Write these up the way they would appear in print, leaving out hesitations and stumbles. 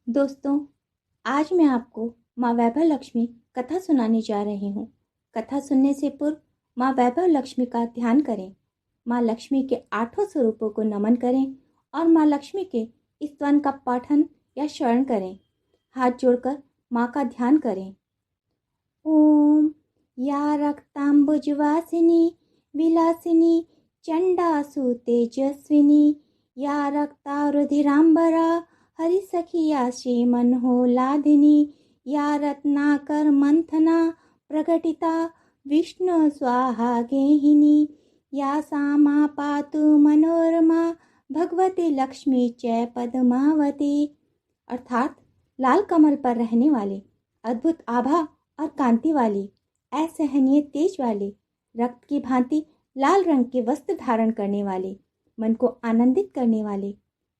दोस्तों, आज मैं आपको माँ वैभव लक्ष्मी कथा सुनाने जा रही हूँ। कथा सुनने से पूर्व माँ वैभव लक्ष्मी का ध्यान करें। माँ लक्ष्मी के 8 स्वरूपों को नमन करें और माँ लक्ष्मी के स्तवन का पाठन या श्रवण करें। हाथ जोड़कर माँ का ध्यान करें। ओम या रक्तांबुजवासिनी विलासिनी चंडासु तेजस्विनी या रक्ता रुधिरांबरा हरिसखिया श्रीमनोलादिनी या रत्नाकर मंथना प्रकटिता विष्णु स्वाहा गेहिनी या सामा पातु मनोरमा भगवती लक्ष्मी च पद्मावती। अर्थात लाल कमल पर रहने वाले, अद्भुत आभा और कांति वाली, असहनीय तेज वाले, रक्त की भांति लाल रंग के वस्त्र धारण करने वाले, मन को आनंदित करने वाले,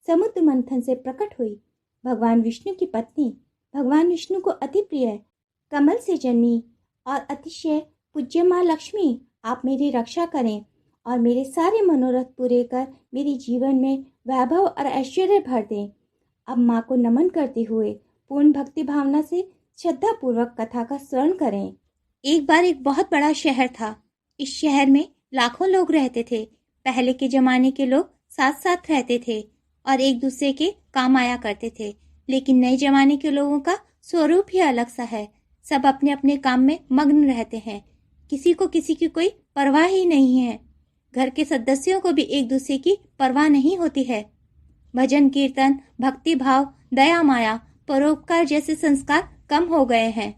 समुद्र मंथन से प्रकट हुई भगवान विष्णु की पत्नी, भगवान विष्णु को अति प्रिय कमल से जन्मी और अतिशय पूज्य माँ लक्ष्मी, आप मेरी रक्षा करें और मेरे सारे मनोरथ पूरे कर मेरे जीवन में वैभव और ऐश्वर्य भर दें। अब माँ को नमन करते हुए पूर्ण भक्ति भावना से श्रद्धा पूर्वक कथा का श्रवण करें। एक बार एक बहुत बड़ा शहर था। इस शहर में लाखों लोग रहते थे। पहले के जमाने के लोग साथ साथ रहते थे और एक दूसरे के काम आया करते थे। लेकिन नए जमाने के लोगों का स्वरूप ही अलग सा है। सब अपने अपने काम में मग्न रहते हैं। किसी को किसी की कोई परवाह ही नहीं है। घर के सदस्यों को भी एक दूसरे की परवाह नहीं होती है। भजन कीर्तन, भक्ति भाव, दया माया, परोपकार जैसे संस्कार कम हो गए हैं।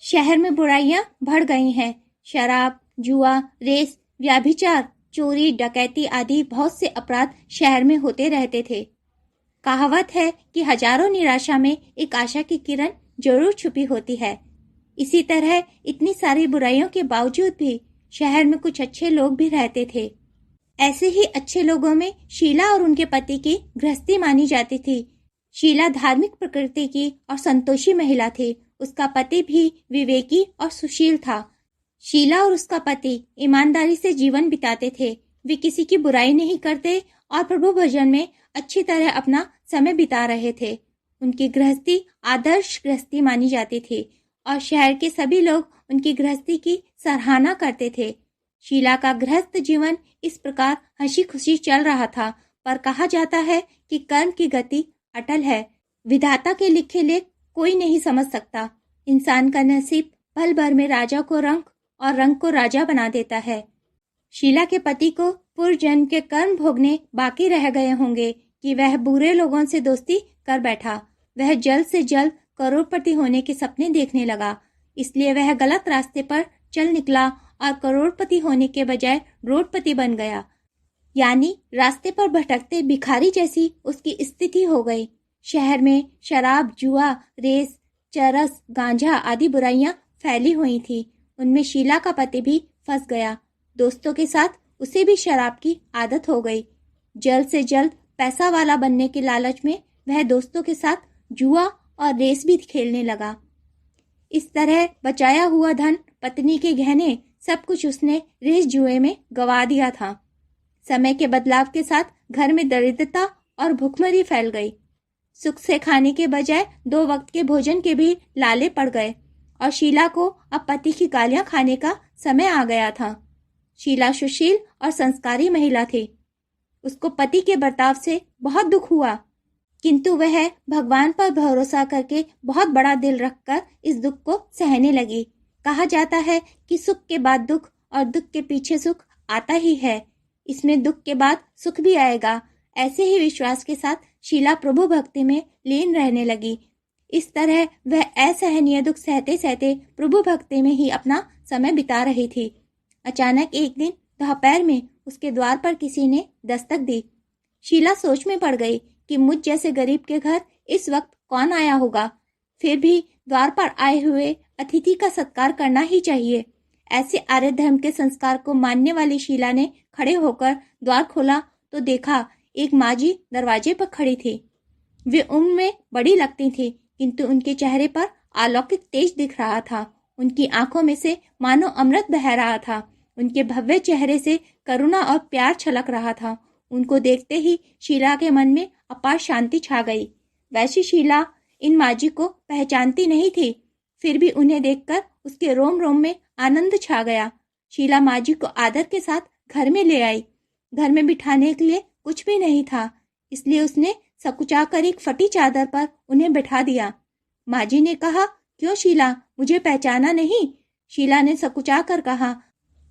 शहर में बुराइयां बढ़ गई हैं। शराब, जुआ, रेस, व्यभिचार, चोरी, डकैती आदि बहुत से अपराध शहर में होते रहते थे। कहावत है कि हजारों निराशा में एक आशा की किरण जरूर छुपी होती है। इसी तरह इतनी सारी बुराइयों के बावजूद भी शहर में कुछ अच्छे लोग भी रहते थे। ऐसे ही अच्छे लोगों में शीला और उनके पति की गृहस्थी मानी जाती थी। शीला धार्मिक प्रकृति की और संतोषी महिला थी। उसका पति भी विवेकी और सुशील था। शीला और उसका पति ईमानदारी से जीवन बिताते थे। वे किसी की बुराई नहीं करते और प्रभु भजन में अच्छी तरह अपना समय बिता रहे थे। उनकी गृहस्थी आदर्श गृहस्थी मानी जाती थी और शहर के सभी लोग उनकी गृहस्थी की सराहना करते थे। शीला का गृहस्थ जीवन इस प्रकार हंसी खुशी चल रहा था, पर कहा जाता है कि कर्म की गति अटल है। विधाता के लिखे लेख कोई नहीं समझ सकता। इंसान का नसीब पल भर में राजा को रंक और रंक को राजा बना देता है। शीला के पति को पूर्व जन्म के कर्म भोगने बाकी रह गए होंगे कि वह बुरे लोगों से दोस्ती कर बैठा। वह जल्द से जल्द करोड़पति होने के सपने देखने लगा। इसलिए वह गलत रास्ते पर चल निकला और करोड़पति होने के बजाय रोडपति बन गया। यानी रास्ते पर भटकते भिखारी जैसी उसकी स्थिति हो गई। शहर में शराब, जुआ, रेस, चरस, गांजा आदि बुराइयां फैली हुई थी। उनमें शीला का पति भी फंस गया। दोस्तों के साथ उसे भी शराब की आदत हो गई। जल्द से जल्द पैसा वाला बनने के लालच में वह दोस्तों के साथ जुआ और रेस भी खेलने लगा। इस तरह बचाया हुआ धन, पत्नी के गहने, सब कुछ उसने रेस जुए में गवा दिया था। समय के बदलाव के साथ घर में दरिद्रता और भुखमरी फैल गई। सुख से खाने के बजाय 2 वक्त के भोजन के भी लाले पड़ गए और शीला को अब पति की गालियां खाने का समय आ गया था। शीला सुशील और संस्कारी महिला थी। उसको पति के बर्ताव से बहुत दुख हुआ, किंतु वह भगवान पर भरोसा करके बहुत बड़ा दिल रखकर इस दुख को सहने लगी। कहा जाता है कि सुख के बाद दुख और दुख के पीछे सुख आता ही है। इसमें दुख के बाद सुख भी आएगा। ऐसे ही विश्वास के साथ शीला प्रभु भक्ति में लीन रहने लगी। इस तरह वह असहनीय दुख सहते सहते प्रभु भक्ति में ही अपना समय बिता रही थी। अचानक एक दिन दोपहर में उसके द्वार पर किसी ने दस्तक दी। शीला सोच में पड़ गई कि मुझ जैसे गरीब के घर इस वक्त कौन आया होगा। फिर भी द्वार पर आए हुए अतिथि का सत्कार करना ही चाहिए। ऐसे आर्य धर्म के संस्कार को मानने वाली शीला ने खड़े होकर द्वार खोला तो देखा एक माजी दरवाजे पर खड़ी थी। वे उम्र में बड़ी लगती थी, किंतु उनके चेहरे पर अलौकिक तेज दिख रहा था। उनकी आंखों में से मानो अमृत बह रहा था। उनके भव्य चेहरे से करुणा और प्यार छलक रहा था। उनको देखते ही शीला के मन में अपार शांति छा गई। वैसी शीला इन माजी को पहचानती नहीं थी, फिर भी उन्हें देखकर उसके रोम रोम में आनंद छा गया। शीला माजी को आदर के साथ घर में ले आई। घर में बिठाने के लिए कुछ भी नहीं था, इसलिए उसने सकुचाकर एक फटी चादर पर उन्हें बिठा दिया। माजी ने कहा, क्यों शीला, मुझे पहचाना नहीं? शीला ने सकुचाकर कहा,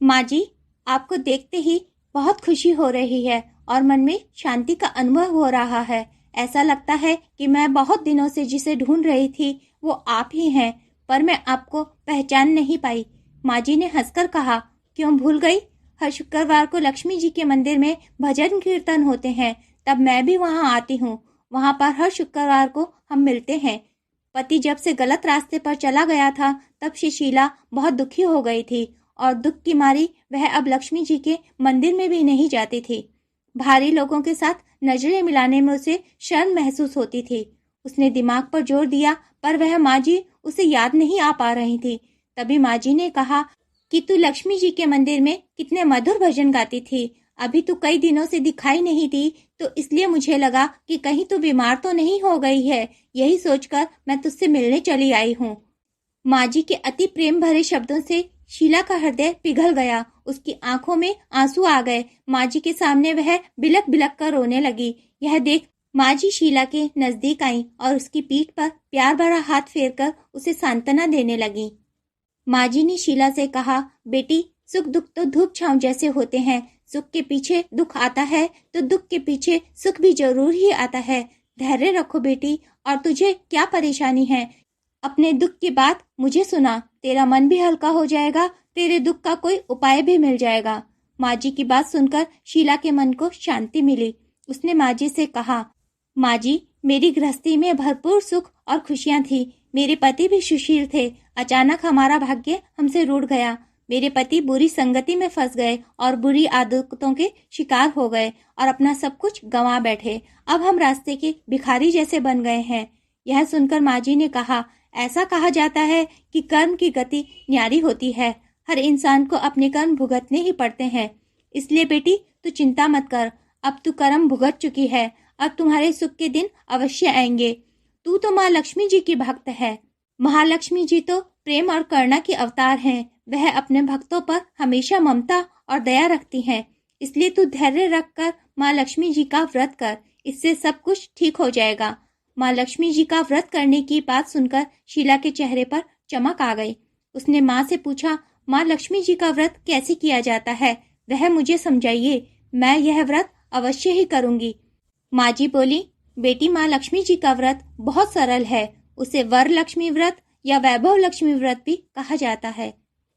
माजी, आपको देखते ही बहुत खुशी हो रही है और मन में शांति का अनुभव हो रहा है। ऐसा लगता है कि मैं बहुत दिनों से जिसे ढूंढ रही थी वो आप ही हैं, पर मैं आपको पहचान नहीं पाई। माजी ने हंसकर कहा, क्यों भूल गई? हर शुक्रवार को लक्ष्मी जी के मंदिर में भजन कीर्तन होते हैं, तब मैं भी वहां आती हूँ। वहां पर हर शुक्रवार को हम मिलते हैं। पति जब से गलत रास्ते पर चला गया था, तब से शीला बहुत दुखी हो गई थी और दुख की मारी वह अब लक्ष्मी जी के मंदिर में भी नहीं जाती थी। भारी लोगों के साथ नजरें मिलाने में उसे शर्म महसूस होती थी। उसने दिमाग पर जोर दिया, पर वह माजी उसे याद नहीं आ पा रही थी। तभी माजी ने कहा कि तू लक्ष्मी जी के मंदिर में कितने मधुर भजन गाती थी। अभी तू कई दिनों से दिखाई नहीं दी, तो इसलिए मुझे लगा कि कहीं तू बीमार तो नहीं हो गई है। यही सोचकर मैं तुझसे मिलने चली आई हूँ। माजी के अति प्रेम भरे शब्दों से शीला का हृदय पिघल गया। उसकी आंखों में आंसू आ गए। माजी के सामने वह बिलक बिलक कर रोने लगी। यह देख माजी शीला के नजदीक आई और उसकी पीठ पर प्यार भरा हाथ फेरकर उसे सांत्वना देने लगी। माजी ने शीला से कहा, बेटी, सुख दुख तो धूप छांव जैसे होते हैं। सुख के पीछे दुख आता है तो दुख के पीछे सुख भी जरूर ही आता है। धैर्य रखो बेटी। और तुझे क्या परेशानी है? अपने दुख की बात मुझे सुना, तेरा मन भी हल्का हो जाएगा, तेरे दुख का कोई उपाय भी मिल जाएगा। माजी की बात सुनकर शीला के मन को शांति मिली। उसने माजी से कहा, माजी, मेरी गृहस्थी में भरपूर सुख और खुशियां थी। मेरे पति भी सुशील थे। अचानक हमारा भाग्य हमसे रूठ गया। मेरे पति बुरी संगति में फंस गए और बुरी आदतों के शिकार हो गए और अपना सब कुछ गंवा बैठे। अब हम रास्ते के भिखारी जैसे बन गए हैं। यह सुनकर माजी ने कहा, ऐसा कहा जाता है कि कर्म की गति न्यारी होती है। हर इंसान को अपने कर्म भुगतने ही पड़ते हैं। इसलिए बेटी, तू चिंता मत कर। अब तू कर्म भुगत चुकी है। अब तुम्हारे सुख के दिन अवश्य आएंगे। तू तो माँ लक्ष्मी जी की भक्त है। महालक्ष्मी जी तो प्रेम और करुणा की अवतार हैं। वह अपने भक्तों पर हमेशा ममता और दया रखती हैं। इसलिए तू धैर्य रखकर माँ लक्ष्मी जी का व्रत कर। इससे सब कुछ ठीक हो जाएगा। माँ लक्ष्मी जी का व्रत करने की बात सुनकर शीला के चेहरे पर चमक आ गई। उसने माँ से पूछा, माँ लक्ष्मी जी का व्रत कैसे किया जाता है? वह मुझे समझाइए। मैं यह व्रत अवश्य ही करूंगी। माँ जी बोली, बेटी, माँ लक्ष्मी जी का व्रत बहुत सरल है। उसे वर लक्ष्मी व्रत या वैभव लक्ष्मी व्रत भी कहा जाता है।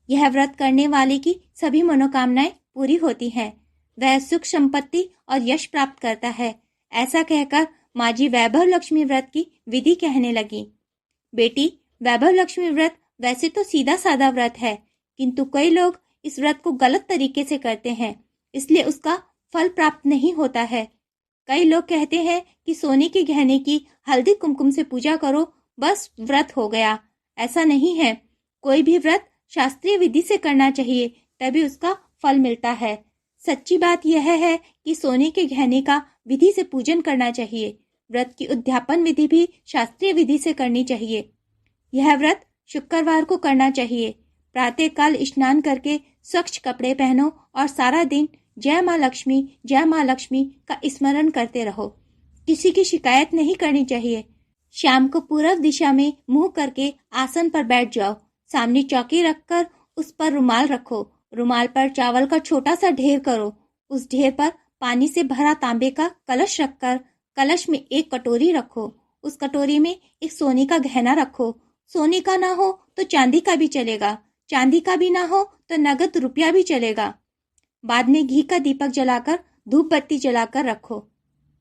यह व्रत करने वाले की सभी मनोकामनाएं पूरी होती हैं। वह सुख संपत्ति और यश प्राप्त करता है। ऐसा कहकर माँ जी वैभव लक्ष्मी व्रत की विधि कहने लगी। बेटी, वैभव लक्ष्मी व्रत वैसे तो सीधा साधा व्रत है, किंतु कई लोग इस व्रत को गलत तरीके से करते हैं, इसलिए उसका फल प्राप्त नहीं होता है। कई लोग कहते हैं कि सोने के गहने की हल्दी कुमकुम से पूजा करो, बस व्रत हो गया। ऐसा नहीं है। कोई भी व्रत शास्त्रीय विधि से करना चाहिए, तभी उसका फल मिलता है। सच्ची बात यह है कि सोने के गहने का विधि से पूजन करना चाहिए। व्रत की उद्यापन विधि भी शास्त्रीय विधि से करनी चाहिए। यह व्रत शुक्रवार को करना चाहिए। प्रातः काल स्नान करके स्वच्छ कपड़े पहनो और सारा दिन जय माँ लक्ष्मी का स्मरण करते रहो। किसी की शिकायत नहीं करनी चाहिए। शाम को पूर्व दिशा में मुंह करके आसन पर बैठ जाओ। सामने चौकी रखकर उस पर रुमाल रखो। रुमाल पर चावल का छोटा सा ढेर करो। उस ढेर पर पानी से भरा तांबे का कलश रखकर कलश में एक कटोरी रखो। उस कटोरी में एक सोने का गहना रखो। सोने का ना हो तो चांदी का भी चलेगा। चांदी का भी ना हो तो नगद रुपया भी चलेगा। बाद में घी का दीपक जलाकर धूप बत्ती जलाकर रखो।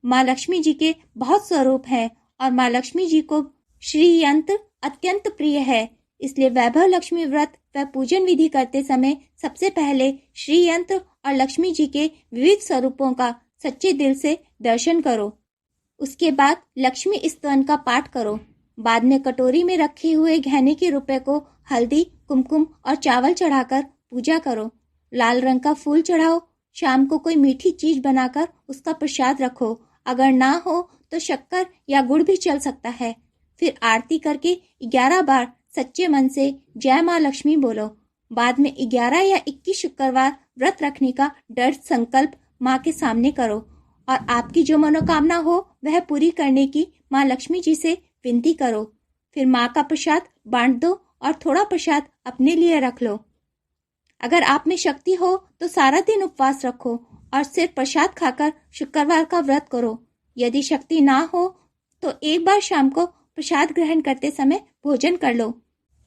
माँ लक्ष्मी जी के बहुत स्वरूप हैं और माँ लक्ष्मी जी को श्री यंत्र अत्यंत प्रिय है। इसलिए वैभव लक्ष्मी व्रत व पूजन विधि करते समय सबसे पहले श्री यंत्र और लक्ष्मी जी के विविध स्वरूपों का सच्चे दिल से दर्शन करो। उसके बाद लक्ष्मी स्तवन का पाठ करो। बाद में कटोरी में रखे हुए गहने के रुपए को हल्दी, कुमकुम और चावल चढ़ाकर पूजा करो। लाल रंग का फूल चढ़ाओ। शाम को कोई मीठी चीज बनाकर उसका प्रसाद रखो। अगर ना हो तो शक्कर या गुड़ भी चल सकता है। फिर आरती करके 11 बार सच्चे मन से जय माँ लक्ष्मी बोलो। बाद में 11 या 21 शुक्रवार व्रत रखने का दृढ़ संकल्प माँ के सामने करो और आपकी जो मनोकामना हो वह पूरी करने की माँ लक्ष्मी जी से विनती करो। फिर माँ का प्रसाद बांट दो और थोड़ा प्रसाद अपने लिए रख लो। अगर आप में शक्ति हो तो सारा दिन उपवास रखो और सिर्फ प्रसाद खाकर शुक्रवार का व्रत करो। यदि शक्ति ना हो तो एक बार शाम को प्रसाद ग्रहण करते समय भोजन कर लो।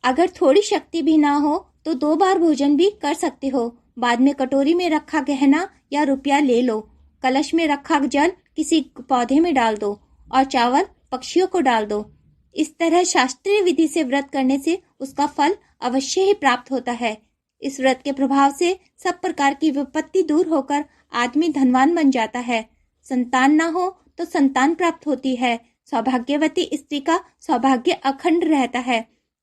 अगर थोड़ी शक्ति भी ना हो तो 2 बार भोजन भी कर सकते हो। बाद में कटोरी में रखा गहना या रुपया ले लो। कलश में रखा जल किसी पौधे में डाल दो और चावल पक्षियों को डाल दो। इस तरह शास्त्रीय विधि से व्रत करने से उसका फल अवश्य ही प्राप्त होता है। इस व्रत के प्रभाव से सब प्रकार की विपत्ति दूर होकर आदमी धनवान बन जाता है। संतान ना हो तो संतान प्राप्त होती है। सौभाग्यवती स्त्री का सौभाग्य अखंड रहता है।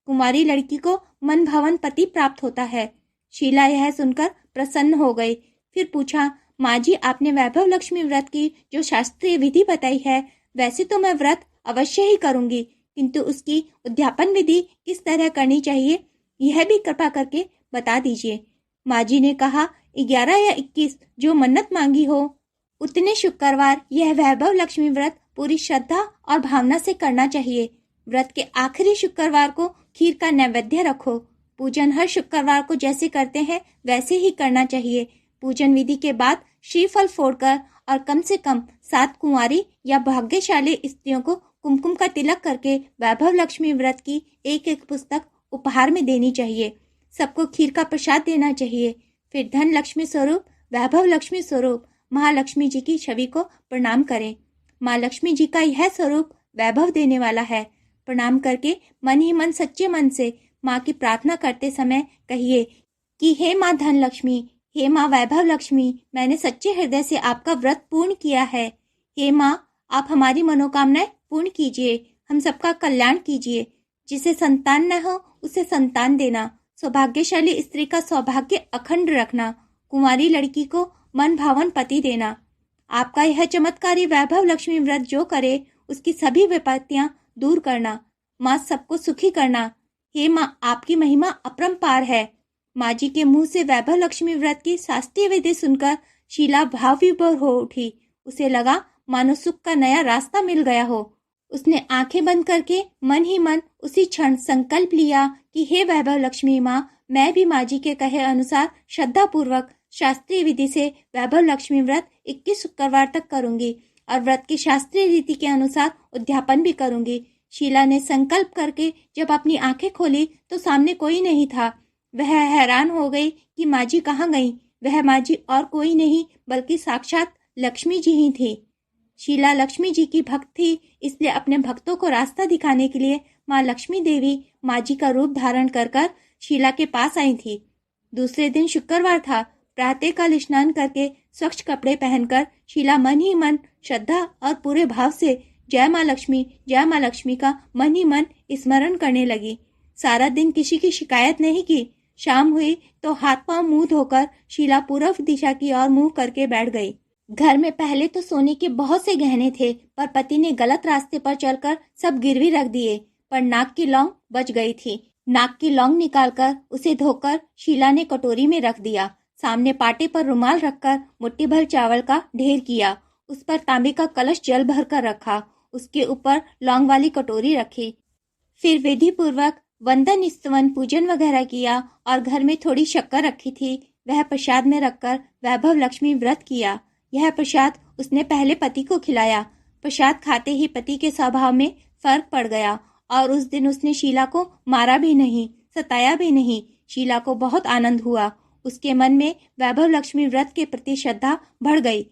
कुमारी लड़की को मन भावन पति प्राप्त होता है। शीला यह सुनकर प्रसन्न हो गई। फिर पूछा, माँ जी, आपने वैभव लक्ष्मी व्रत की जो शास्त्रीय विधि बताई है वैसे तो मैं व्रत अवश्य ही करूंगी, किंतु उसकी उद्यापन विधि किस तरह करनी चाहिए यह भी कृपा करके बता दीजिए। माँ जी ने कहा, 11 या 21 जो मन्नत मांगी हो उतने शुक्रवार यह वैभव लक्ष्मी व्रत पूरी श्रद्धा और भावना से करना चाहिए। व्रत के आखिरी शुक्रवार को खीर का नैवेद्य रखो। पूजन हर शुक्रवार को जैसे करते हैं वैसे ही करना चाहिए। पूजन विधि के बाद श्रीफल फोड़कर और कम से कम 7 कुंवारी या भाग्यशाली स्त्रियों को कुमकुम का तिलक करके वैभव लक्ष्मी व्रत की एक पुस्तक उपहार में देनी चाहिए। सबको खीर का प्रसाद देना चाहिए। फिर धन लक्ष्मी स्वरूप, वैभव लक्ष्मी स्वरूप महालक्ष्मी जी की छवि को प्रणाम करें। माँ लक्ष्मी जी का यह स्वरूप वैभव देने वाला है। प्रणाम करके मन ही मन सच्चे मन से माँ की प्रार्थना करते समय कहिए कि हे माँ धन लक्ष्मी, हे माँ वैभव लक्ष्मी, मैंने सच्चे हृदय से आपका व्रत पूर्ण किया है। हे माँ, आप हमारी मनोकामनाएं पूर्ण कीजिए, हम सबका कल्याण कीजिए। जिसे संतान न हो उसे संतान देना, सौभाग्यशाली स्त्री का सौभाग्य अखंड रखना, कुंवारी लड़की को मन भावन पति देना। आपका यह चमत्कारी वैभव लक्ष्मी व्रत जो करे उसकी सभी विपत्तियां दूर करना, माँ सबको सुखी करना। हे माँ, आपकी महिमा अपरंपार है। माँ जी के मुंह से वैभव लक्ष्मी व्रत की शास्त्रीय विधि सुनकर शीला भाव विभोर हो उठी। उसे लगा मानो सुख का नया रास्ता मिल गया हो। उसने आंखें बंद करके मन ही मन उसी क्षण संकल्प लिया कि हे वैभव लक्ष्मी माँ, मैं भी माँ जी के कहे अनुसार श्रद्धा पूर्वक शास्त्रीय विधि से वैभव लक्ष्मी व्रत 21 शुक्रवार तक करूंगी और व्रत की शास्त्रीय रीति के अनुसार उद्यापन भी करूंगी। शीला ने संकल्प करके जब अपनी आंखें खोली तो सामने कोई नहीं था। वह हैरान हो गई कि माँ जी कहाँ गईं। वह माँ जी और कोई नहीं बल्कि साक्षात लक्ष्मी जी ही थी। शीला लक्ष्मी जी की भक्त थी, इसलिए अपने भक्तों को रास्ता दिखाने के लिए माँ लक्ष्मी देवी माँ जी का रूप धारण कर शीला के पास आई थी। दूसरे दिन शुक्रवार था। प्रातःकाल स्नान करके स्वच्छ कपड़े पहनकर शीला मन ही मन श्रद्धा और पूरे भाव से जय माँ लक्ष्मी का मन ही मन स्मरण करने लगी। सारा दिन किसी की शिकायत नहीं की। शाम हुई तो हाथ पांव मुंह धोकर शीला पूर्व दिशा की ओर मुंह करके बैठ गई। घर में पहले तो सोने के बहुत से गहने थे, पर पति ने गलत रास्ते पर चलकर सब गिरवी रख दिए। पर नाक की लौंग बच गई थी। नाक की लौंग निकालकर उसे धोकर शीला ने कटोरी में रख दिया। सामने पाटे पर रुमाल रखकर मुट्ठी भर चावल का ढेर किया। उस पर तांबे का कलश जल भर कर रखा। उसके ऊपर लौंग वाली कटोरी रखी। फिर विधि पूर्वक वंदन स्तवन पूजन वगैरह किया और घर में थोड़ी शक्कर रखी थी, वह प्रसाद में रखकर वैभव लक्ष्मी व्रत किया। यह प्रसाद उसने पहले पति को खिलाया। प्रसाद खाते ही पति के स्वभाव में फर्क पड़ गया और उस दिन उसने शीला को मारा भी नहीं, सताया भी नहीं। शीला को बहुत आनंद हुआ। उसके मन में वैभव लक्ष्मी व्रत के प्रति श्रद्धा बढ़ गई।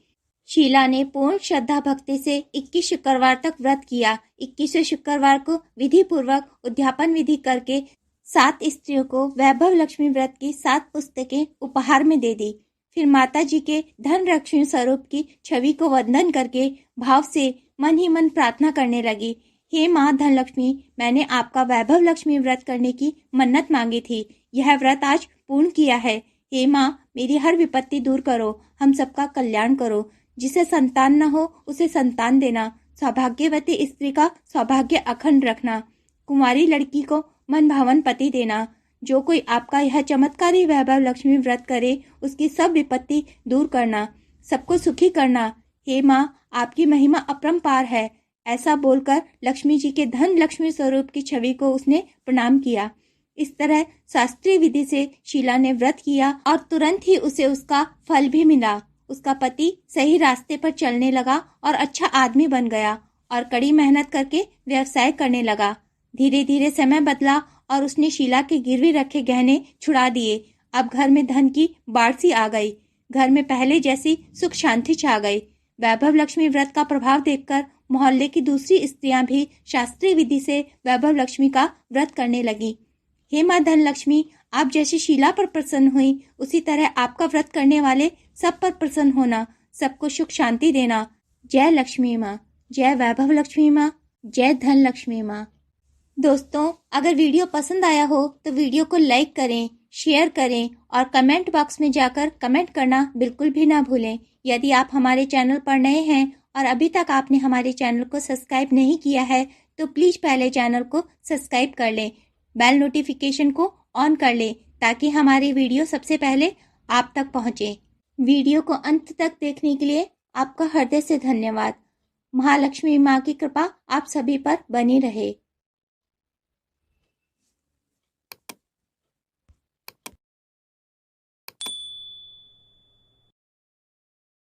शीला ने पूर्ण श्रद्धा भक्ति से 21 शुक्रवार तक व्रत किया। 21वें शुक्रवार को विधि पूर्वक उद्यापन विधि करके 7 स्त्रियों को वैभव लक्ष्मी व्रत की 7 पुस्तकें उपहार में दे दी। फिर माता जी के धन लक्ष्मी स्वरूप की छवि को वंदन करके भाव से मन ही मन प्रार्थना करने लगी। हे माँ धन लक्ष्मी, मैंने आपका वैभव लक्ष्मी व्रत करने की मन्नत मांगी थी। यह व्रत आज पूर्ण किया है। हे माँ, मेरी हर विपत्ति दूर करो, हम सबका कल्याण करो। जिसे संतान न हो उसे संतान देना, सौभाग्यवती स्त्री का सौभाग्य अखंड रखना, कुंवारी लड़की को मन भावन पति देना। जो कोई आपका यह चमत्कारी वैभव लक्ष्मी व्रत करे उसकी सब विपत्ति दूर करना, सबको सुखी करना। हे माँ, आपकी महिमा अपरंपार है। ऐसा बोलकर लक्ष्मी जी के धन लक्ष्मी स्वरूप की छवि को उसने प्रणाम किया। इस तरह शास्त्रीय विधि से शीला ने व्रत किया और तुरंत ही उसे उसका फल भी मिला। उसका पति सही रास्ते पर चलने लगा और अच्छा आदमी बन गया और कड़ी मेहनत करके व्यवसाय करने लगा। धीरे धीरे समय बदला और उसने शीला के गिरवी रखे गहने छुड़ा दिए। अब घर में धन की बाढ़ सी आ गई। घर में पहले जैसी सुख शांति छा गई। वैभव लक्ष्मी व्रत का प्रभाव देखकर मोहल्ले की दूसरी स्त्रियां भी शास्त्रीय विधि से वैभव लक्ष्मी का व्रत करने लगी। हे माँ धन लक्ष्मी, आप जैसी शीला पर प्रसन्न हुई उसी तरह आपका व्रत करने वाले सब पर प्रसन्न होना, सबको सुख शांति देना। जय लक्ष्मी माँ, जय वैभव लक्ष्मी माँ, जय धन लक्ष्मी माँ। दोस्तों, अगर वीडियो पसंद आया हो तो वीडियो को लाइक करें, शेयर करें और कमेंट बॉक्स में जाकर कमेंट करना बिल्कुल भी ना भूलें। यदि आप हमारे चैनल पर नए हैं और अभी तक आपने हमारे चैनल को सब्सक्राइब नहीं किया है तो प्लीज़ पहले चैनल को सब्सक्राइब कर लें, बेल नोटिफिकेशन को ऑन कर लें ताकि हमारी वीडियो सबसे पहले आप तक पहुँचे। वीडियो को अंत तक देखने के लिए आपका हृदय से धन्यवाद। महालक्ष्मी माँ की कृपा आप सभी पर बनी रहे।